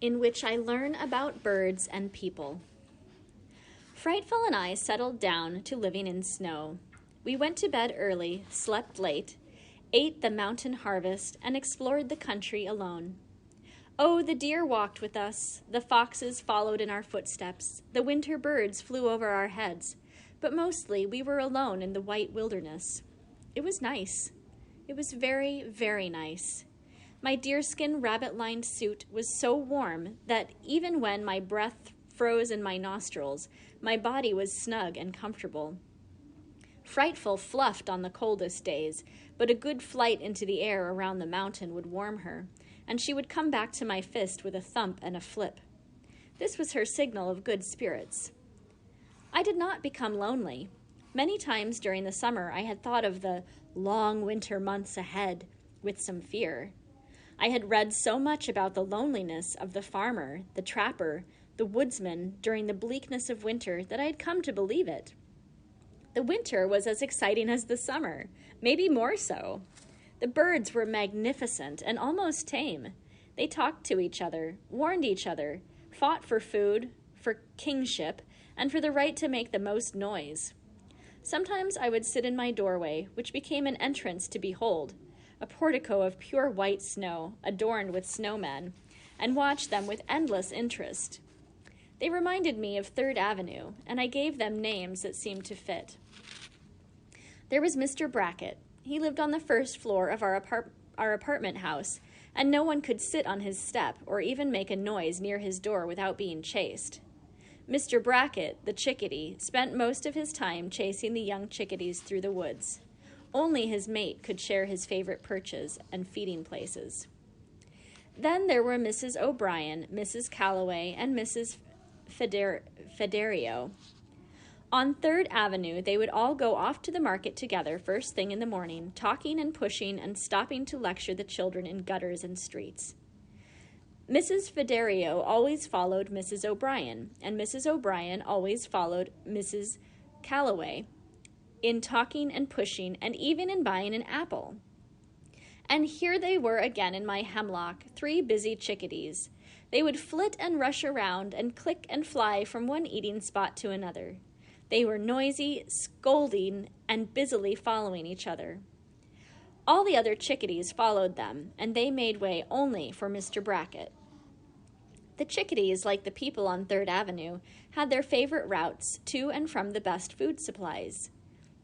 in which I learn about birds and people. Frightful and I settled down to living in snow. We went to bed early, slept late, ate the mountain harvest, and explored the country alone. Oh, the deer walked with us, the foxes followed in our footsteps, the winter birds flew over our heads, but mostly we were alone in the white wilderness. It was nice. It was very, very nice. My deerskin rabbit-lined suit was so warm that even when my breath froze in my nostrils, my body was snug and comfortable. Frightful fluffed on the coldest days, but a good flight into the air around the mountain would warm her, and she would come back to my fist with a thump and a flip. This was her signal of good spirits. I did not become lonely. Many times during the summer I had thought of the long winter months ahead with some fear. I had read so much about the loneliness of the farmer, the trapper, the woodsman during the bleakness of winter that I had come to believe it. The winter was as exciting as the summer, maybe more so. The birds were magnificent and almost tame. They talked to each other, warned each other, fought for food, for kingship, and for the right to make the most noise. Sometimes I would sit in my doorway, which became an entrance to behold, a portico of pure white snow, adorned with snowmen, and watch them with endless interest. They reminded me of 3rd Avenue, and I gave them names that seemed to fit. There was Mr. Brackett. He lived on the 1st floor of our apartment house, and no one could sit on his step or even make a noise near his door without being chased. Mr. Brackett, the chickadee, spent most of his time chasing the young chickadees through the woods. Only his mate could share his favorite perches and feeding places. Then there were Mrs. O'Brien, Mrs. Calloway, and Mrs. Federio. On 3rd Avenue, they would all go off to the market together first thing in the morning, talking and pushing and stopping to lecture the children in gutters and streets. Mrs. Federio always followed Mrs. O'Brien, and Mrs. O'Brien always followed Mrs. Calloway in talking and pushing and even in buying an apple. And here they were again in my hemlock, 3 busy chickadees. They would flit and rush around and click and fly from one eating spot to another. They were noisy, scolding, and busily following each other. All the other chickadees followed them, and they made way only for Mr. Brackett. The chickadees, like the people on 3rd Avenue, had their favorite routes to and from the best food supplies.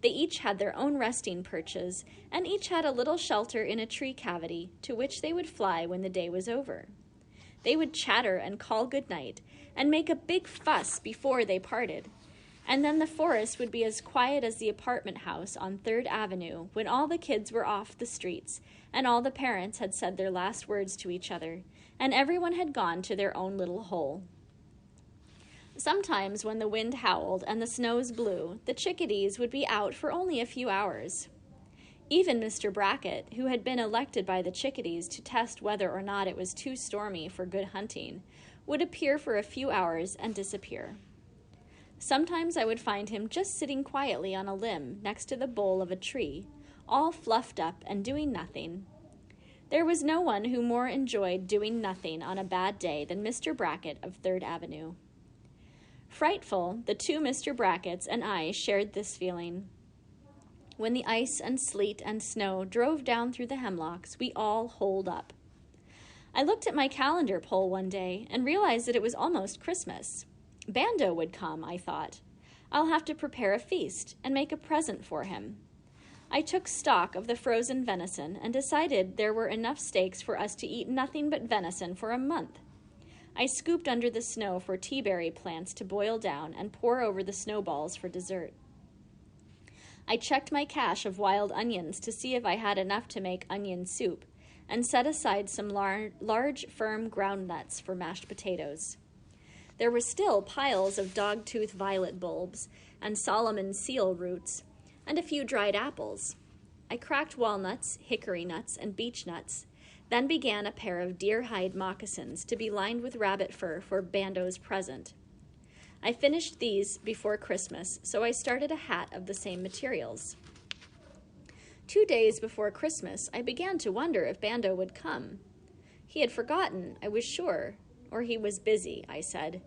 They each had their own resting perches, and each had a little shelter in a tree cavity to which they would fly when the day was over. They would chatter and call good night, and make a big fuss before they parted. And then the forest would be as quiet as the apartment house on 3rd Avenue when all the kids were off the streets and all the parents had said their last words to each other and everyone had gone to their own little hole. Sometimes when the wind howled and the snows blew, the chickadees would be out for only a few hours. Even Mr. Brackett, who had been elected by the chickadees to test whether or not it was too stormy for good hunting, would appear for a few hours and disappear. Sometimes I would find him just sitting quietly on a limb next to the bole of a tree, all fluffed up and doing nothing. There was no one who more enjoyed doing nothing on a bad day than Mr. Brackett of 3rd Avenue. Frightful, the 2 Mr. Bracketts and I shared this feeling. When the ice and sleet and snow drove down through the hemlocks, we all holed up. I looked at my calendar pole one day and realized that it was almost Christmas. Bando would come, I thought. I'll have to prepare a feast and make a present for him. I took stock of the frozen venison and decided there were enough steaks for us to eat nothing but venison for a month. I scooped under the snow for teaberry plants to boil down and pour over the snowballs for dessert. I checked my cache of wild onions to see if I had enough to make onion soup and set aside some large, firm ground nuts for mashed potatoes. There were still piles of dogtooth violet bulbs and Solomon seal roots and a few dried apples. I cracked walnuts, hickory nuts, and beech nuts, then began a pair of deer-hide moccasins to be lined with rabbit fur for Bando's present. I finished these before Christmas, so I started a hat of the same materials. 2 days before Christmas, I began to wonder if Bando would come. He had forgotten, I was sure. Or he was busy, I said.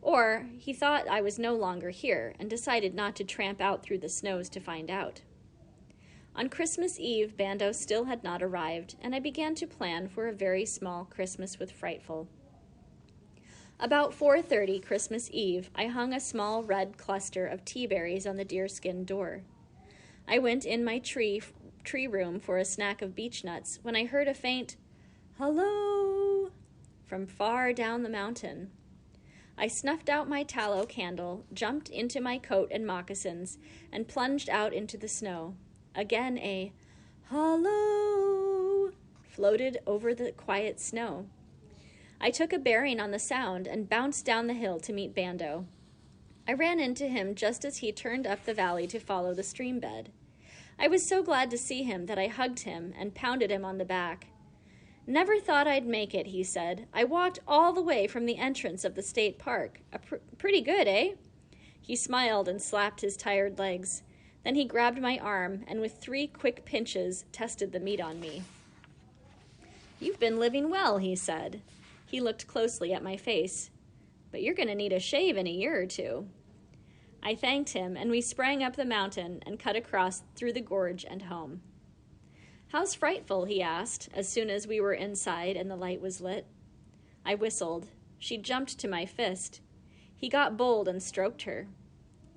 Or he thought I was no longer here and decided not to tramp out through the snows to find out. On Christmas Eve, Bando still had not arrived, and I began to plan for a very small Christmas with Frightful. About 4:30 Christmas Eve, I hung a small red cluster of tea berries on the deerskin door. I went in my tree room for a snack of beech nuts when I heard a faint, "Hello!" from far down the mountain. I snuffed out my tallow candle, jumped into my coat and moccasins, and plunged out into the snow. Again a "Hello!" floated over the quiet snow. I took a bearing on the sound and bounced down the hill to meet Bando. I ran into him just as he turned up the valley to follow the stream bed. I was so glad to see him that I hugged him and pounded him on the back. "Never thought I'd make it," he said. "I walked all the way from the entrance of the state park. Pretty good, eh?" He smiled and slapped his tired legs. Then he grabbed my arm and with 3 quick pinches tested the meat on me. "You've been living well," he said. He looked closely at my face. "But you're going to need a shave in a year or 2. I thanked him, and we sprang up the mountain and cut across through the gorge and home. "How's Frightful?" he asked, as soon as we were inside and the light was lit. I whistled. She jumped to my fist. He got bold and stroked her.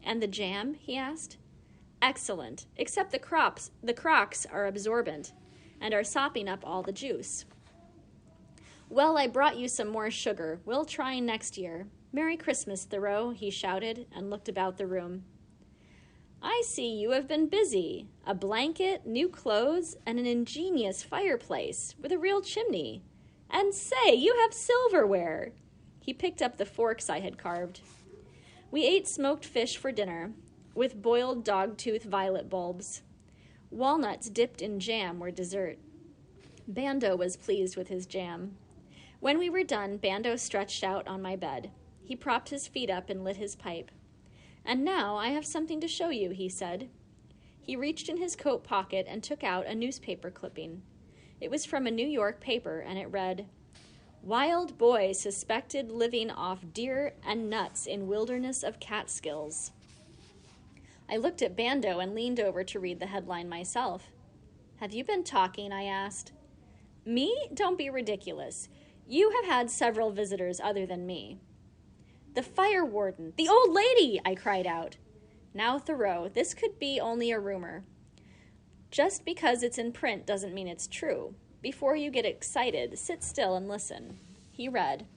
"And the jam?" he asked. "Excellent, except the crocks are absorbent and are sopping up all the juice." "Well, I brought you some more sugar. We'll try next year. Merry Christmas, Thoreau," he shouted and looked about the room. "I see you have been busy. A blanket, new clothes, and an ingenious fireplace with a real chimney. And say, you have silverware." He picked up the forks I had carved. We ate smoked fish for dinner, with boiled dogtooth violet bulbs. Walnuts dipped in jam were dessert. Bando was pleased with his jam. When we were done, Bando stretched out on my bed. He propped his feet up and lit his pipe. "And now I have something to show you," he said. He reached in his coat pocket and took out a newspaper clipping. It was from a New York paper, and it read, "Wild boy suspected living off deer and nuts in wilderness of Catskills." I looked at Bando and leaned over to read the headline myself. "Have you been talking?" I asked. "Me? Don't be ridiculous. You have had several visitors other than me." "The fire warden! The old lady!" I cried out. "Now, Thoreau, this could be only a rumor. Just because it's in print doesn't mean it's true. Before you get excited, sit still and listen." He read,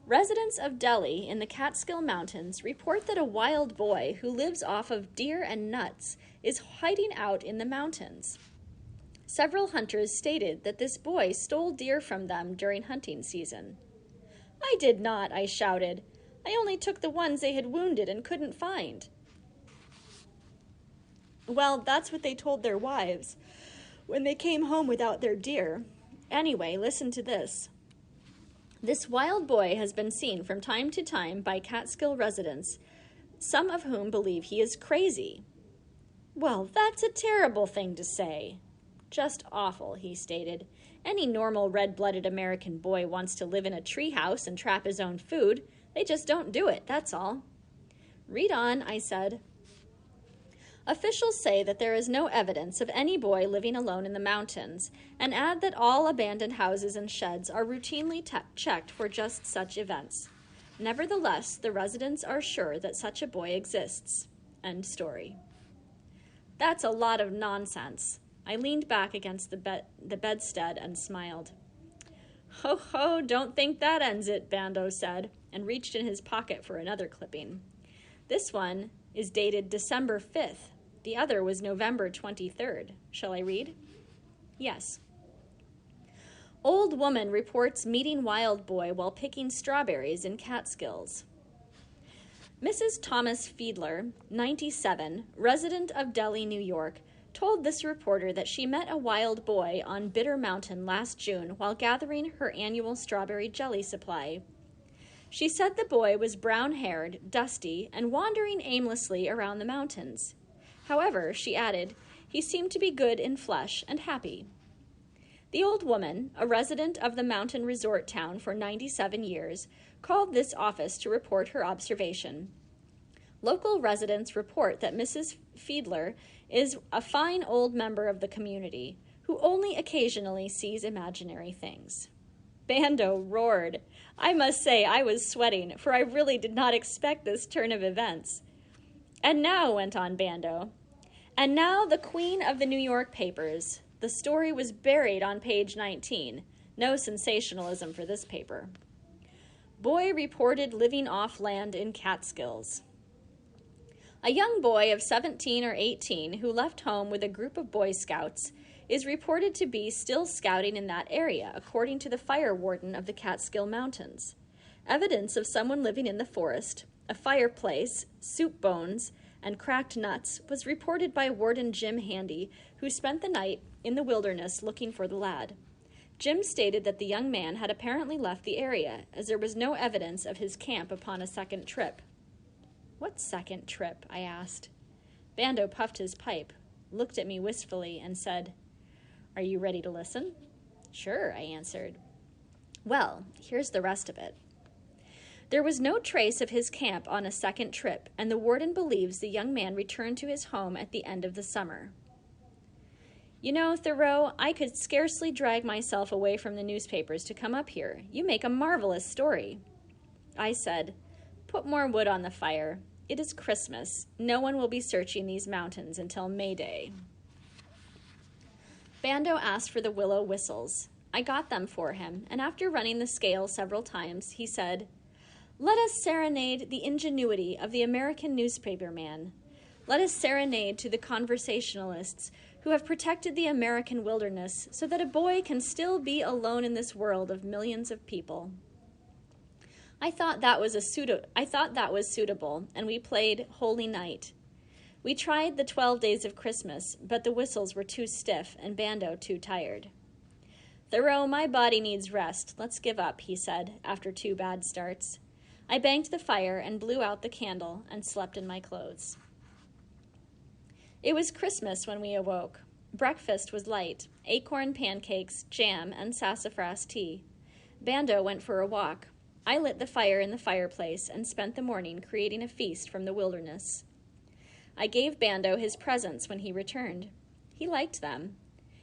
"Residents of Delhi in the Catskill Mountains report that a wild boy who lives off of deer and nuts is hiding out in the mountains. Several hunters stated that this boy stole deer from them during hunting season." "I did not," I shouted. "I only took the ones they had wounded and couldn't find." "Well, that's what they told their wives when they came home without their deer. Anyway, listen to this. This wild boy has been seen from time to time by Catskill residents, some of whom believe he is crazy." "Well, that's a terrible thing to say." "Just awful," he stated. "Any normal red-blooded American boy wants to live in a treehouse and trap his own food. They just don't do it, that's all." "Read on," I said. "Officials say that there is no evidence of any boy living alone in the mountains, and add that all abandoned houses and sheds are routinely checked for just such events. Nevertheless, the residents are sure that such a boy exists." End story. That's a lot of nonsense. I leaned back against the bedstead and smiled. "Ho ho, don't think that ends it," Bando said, and reached in his pocket for another clipping. "This one is dated December 5th. The other was November 23rd. Shall I read?" "Yes." "Old woman reports meeting wild boy while picking strawberries in Catskills." Mrs. Thomas Fiedler, 97, resident of Delhi, New York, told this reporter that she met a wild boy on Bitter Mountain last June while gathering her annual strawberry jelly supply. She said the boy was brown-haired, dusty, and wandering aimlessly around the mountains. However, she added, he seemed to be good in flesh and happy. The old woman, a resident of the mountain resort town for 97 years, called this office to report her observation. Local residents report that Mrs. Fiedler is a fine old member of the community who only occasionally sees imaginary things. Bando roared. I must say I was sweating, for I really did not expect this turn of events. And now, went on Bando, and now the queen of the New York papers. The story was buried on page 19. No sensationalism for this paper. Boy reported living off land in Catskills. A young boy of 17 or 18 who left home with a group of Boy Scouts is reported to be still scouting in that area, according to the fire warden of the Catskill Mountains. Evidence of someone living in the forest, a fireplace, soup bones, and cracked nuts was reported by Warden Jim Handy, who spent the night in the wilderness looking for the lad. Jim stated that the young man had apparently left the area, as there was no evidence of his camp upon a second trip. What second trip? I asked. Bando puffed his pipe, looked at me wistfully, and said, Are you ready to listen? Sure, I answered. Well, here's the rest of it. There was no trace of his camp on a second trip, and the warden believes the young man returned to his home at the end of the summer. You know, Thoreau, I could scarcely drag myself away from the newspapers to come up here. You make a marvelous story. I said, Put more wood on the fire. It is Christmas. No one will be searching these mountains until May Day. Bando asked for the willow whistles. I got them for him, and after running the scale several times, he said, Let us serenade the ingenuity of the American newspaper man. Let us serenade to the conversationalists who have protected the American wilderness so that a boy can still be alone in this world of millions of people. I thought that was suitable, and we played Holy Night. We tried the 12 Days of Christmas, but the whistles were too stiff and Bando too tired. Thoreau, my body needs rest. Let's give up, he said, after 2 bad starts. I banked the fire and blew out the candle and slept in my clothes. It was Christmas when we awoke. Breakfast was light, acorn pancakes, jam, and sassafras tea. Bando went for a walk. I lit the fire in the fireplace and spent the morning creating a feast from the wilderness. I gave Bando his presents when he returned. He liked them.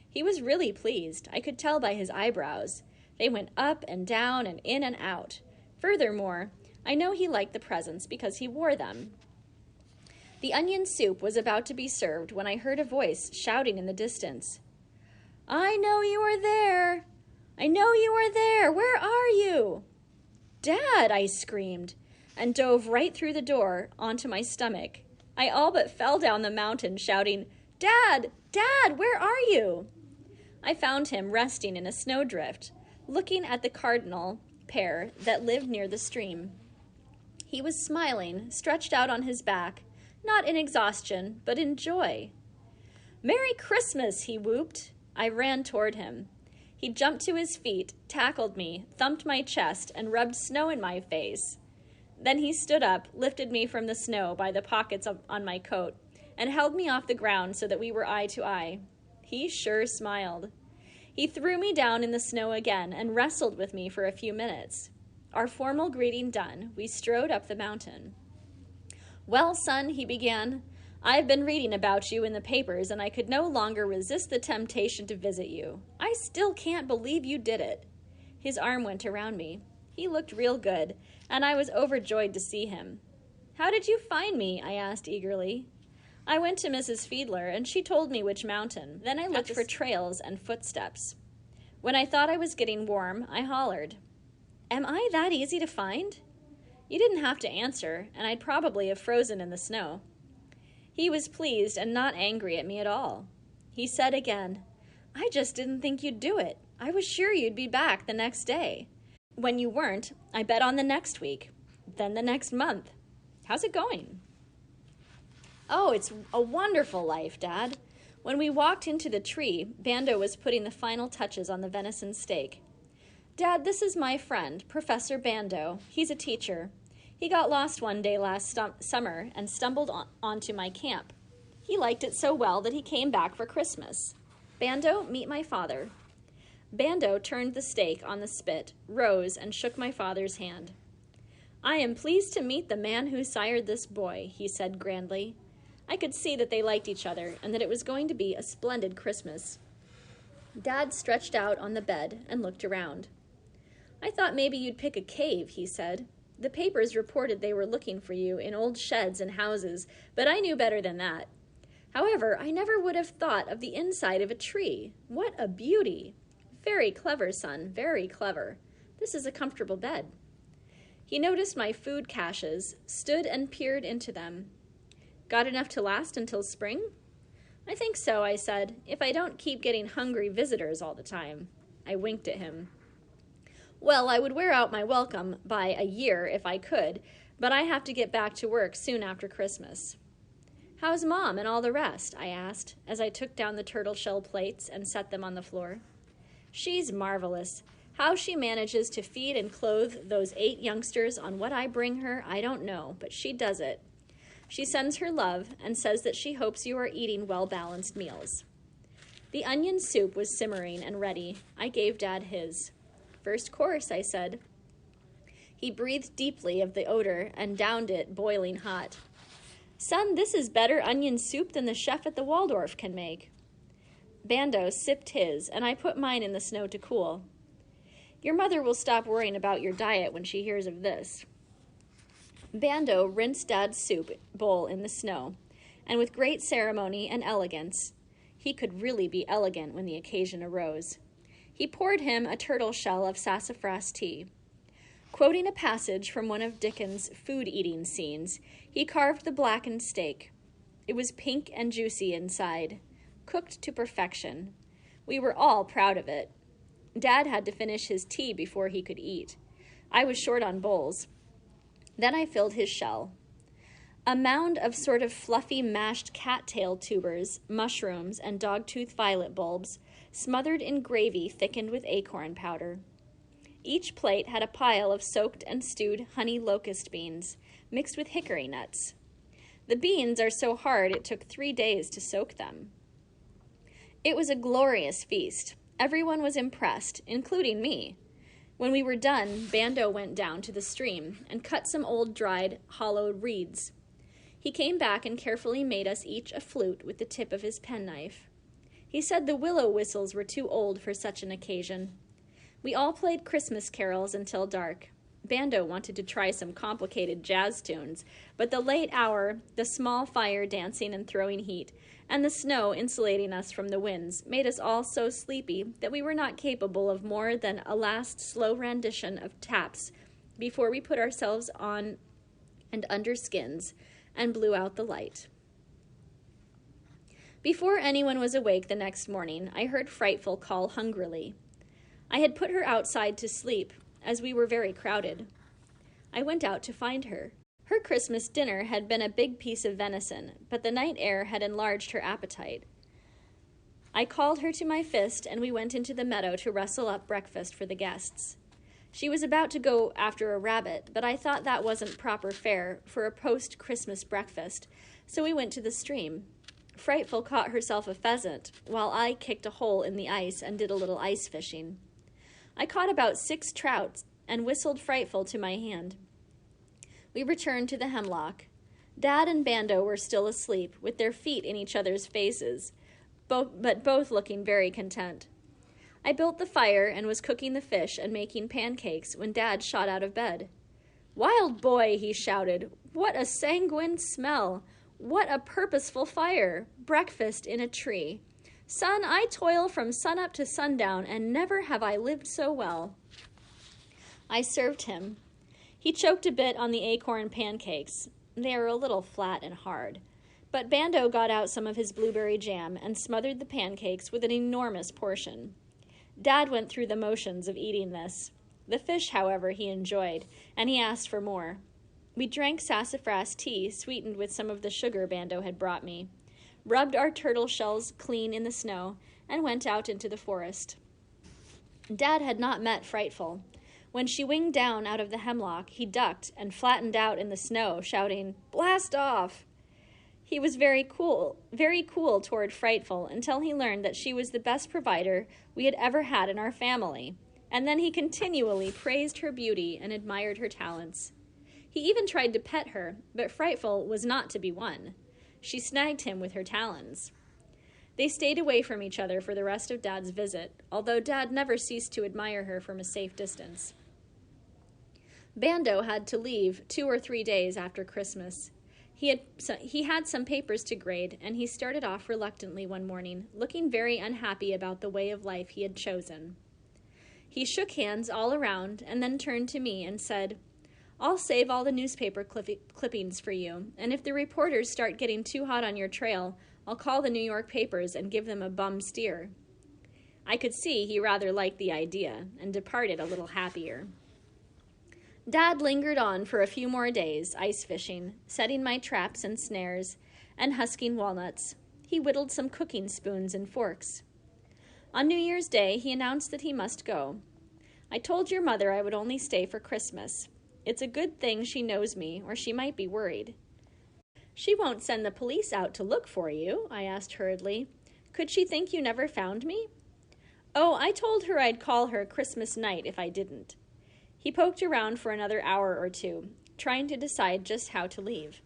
He was really pleased. I could tell by his eyebrows. They went up and down and in and out. Furthermore, I know he liked the presents because he wore them. The onion soup was about to be served when I heard a voice shouting in the distance. I know you are there. I know you are there. Where are you? Dad, I screamed, and dove right through the door onto my stomach. I all but fell down the mountain shouting, Dad, Dad, where are you? I found him resting in a snowdrift, looking at the cardinal pair that lived near the stream. He was smiling, stretched out on his back, not in exhaustion, but in joy. Merry Christmas, he whooped. I ran toward him. He jumped to his feet, tackled me, thumped my chest, and rubbed snow in my face. Then he stood up, lifted me from the snow by the pockets on my coat, and held me off the ground so that we were eye to eye. He sure smiled. He threw me down in the snow again and wrestled with me for a few minutes. Our formal greeting done, we strode up the mountain. Well, son, he began, I've been reading about you in the papers, and I could no longer resist the temptation to visit you. I still can't believe you did it. His arm went around me. He looked real good, and I was overjoyed to see him. How did you find me? I asked eagerly. I went to Mrs. Fiedler, and she told me which mountain. Then I looked for trails and footsteps. When I thought I was getting warm, I hollered. Am I that easy to find? You didn't have to answer, and I'd probably have frozen in the snow. He was pleased and not angry at me at all. He said again, I just didn't think you'd do it. I was sure you'd be back the next day. When you weren't, I bet on the next week, then the next month. How's it going? Oh, it's a wonderful life, Dad. When we walked into the tree, Bando was putting the final touches on the venison steak. Dad, this is my friend, Professor Bando. He's a teacher. He got lost one day last summer and stumbled onto my camp. He liked it so well that he came back for Christmas. Bando, meet my father. Bando turned the steak on the spit, rose, and shook my father's hand. "I am pleased to meet the man who sired this boy," he said grandly. I could see that they liked each other and that it was going to be a splendid Christmas. Dad stretched out on the bed and looked around. "I thought maybe you'd pick a cave," he said. "The papers reported they were looking for you in old sheds and houses, but I knew better than that. However, I never would have thought of the inside of a tree. What a beauty! Very clever, son, very clever. This is a comfortable bed." He noticed my food caches, stood and peered into them. "Got enough to last until spring?" "I think so," I said, "if I don't keep getting hungry visitors all the time." I winked at him. "Well, I would wear out my welcome by a year if I could, but I have to get back to work soon after Christmas." "How's Mom and all the rest?" I asked, as I took down the turtle shell plates and set them on the floor. "She's marvelous. How she manages to feed and clothe those 8 youngsters on what I bring her, I don't know, but she does it. She sends her love and says that she hopes you are eating well-balanced meals." The onion soup was simmering and ready. I gave Dad his. "First course," I said. He breathed deeply of the odor and downed it boiling hot. "Son, this is better onion soup than the chef at the Waldorf can make." Bando sipped his, and I put mine in the snow to cool. "Your mother will stop worrying about your diet when she hears of this." Bando rinsed Dad's soup bowl in the snow, and with great ceremony and elegance — he could really be elegant when the occasion arose — he poured him a turtle shell of sassafras tea. Quoting a passage from one of Dickens' food-eating scenes, he carved the blackened steak. It was pink and juicy inside, cooked to perfection. We were all proud of it. Dad had to finish his tea before he could eat. I was short on bowls. Then I filled his shell. A mound of sort of fluffy mashed cattail tubers, mushrooms, and dogtooth violet bulbs, smothered in gravy thickened with acorn powder. Each plate had a pile of soaked and stewed honey locust beans, mixed with hickory nuts. The beans are so hard it took 3 days to soak them. It was a glorious feast. Everyone was impressed, including me. When we were done, Bando went down to the stream and cut some old dried, hollowed reeds. He came back and carefully made us each a flute with the tip of his penknife. He said the willow whistles were too old for such an occasion. We all played Christmas carols until dark. Bando wanted to try some complicated jazz tunes, but the late hour, the small fire dancing and throwing heat, and the snow insulating us from the winds made us all so sleepy that we were not capable of more than a last slow rendition of taps before we put ourselves on and under skins and blew out the light. Before anyone was awake the next morning, I heard Frightful call hungrily. I had put her outside to sleep, as we were very crowded. I went out to find her. Her Christmas dinner had been a big piece of venison, but the night air had enlarged her appetite. I called her to my fist, and we went into the meadow to rustle up breakfast for the guests. She was about to go after a rabbit, but I thought that wasn't proper fare for a post-Christmas breakfast, so we went to the stream. Frightful caught herself a pheasant, while I kicked a hole in the ice and did a little ice fishing. I caught about 6 trout and whistled Frightful to my hand. We returned to the hemlock. Dad and Bando were still asleep, with their feet in each other's faces, but both looking very content. I built the fire and was cooking the fish and making pancakes when Dad shot out of bed. "Wild boy," he shouted, "what a sanguine smell! What a purposeful fire! Breakfast in a tree! Son, I toil from sunup to sundown, and never have I lived so well." I served him. He choked a bit on the acorn pancakes. They are a little flat and hard. But Bando got out some of his blueberry jam and smothered the pancakes with an enormous portion. Dad went through the motions of eating this. The fish, however, he enjoyed, and he asked for more. We drank sassafras tea sweetened with some of the sugar Bando had brought me, rubbed our turtle shells clean in the snow, and went out into the forest. Dad had not met Frightful. When she winged down out of the hemlock, he ducked and flattened out in the snow, shouting, "Blast off!" He was very cool toward Frightful until he learned that she was the best provider we had ever had in our family, and then he continually praised her beauty and admired her talents. He even tried to pet her, but Frightful was not to be won. She snagged him with her talons. They stayed away from each other for the rest of Dad's visit, although Dad never ceased to admire her from a safe distance. Bando had to leave 2 or 3 days after Christmas. He had some papers to grade, and he started off reluctantly one morning, looking very unhappy about the way of life he had chosen. He shook hands all around and then turned to me and said, "I'll save all the newspaper clippings for you, and if the reporters start getting too hot on your trail, I'll call the New York papers and give them a bum steer." I could see he rather liked the idea and departed a little happier. Dad lingered on for a few more days, ice fishing, setting my traps and snares, and husking walnuts. He whittled some cooking spoons and forks. On New Year's Day, he announced that he must go. "I told your mother I would only stay for Christmas. It's a good thing she knows me, or she might be worried." "She won't send the police out to look for you?" I asked hurriedly. "Could she think you never found me?" "Oh, I told her I'd call her Christmas night if I didn't." He poked around for another hour or two, trying to decide just how to leave.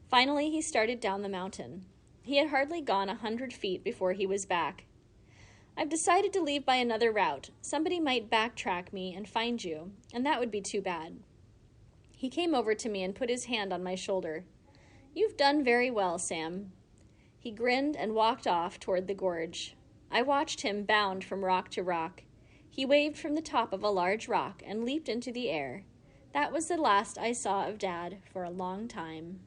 Finally, he started down the mountain. He had hardly gone 100 feet before he was back. "I've decided to leave by another route. Somebody might backtrack me and find you, and that would be too bad." He came over to me and put his hand on my shoulder. "You've done very well, Sam." He grinned and walked off toward the gorge. I watched him bound from rock to rock. He waved from the top of a large rock and leaped into the air. That was the last I saw of Dad for a long time.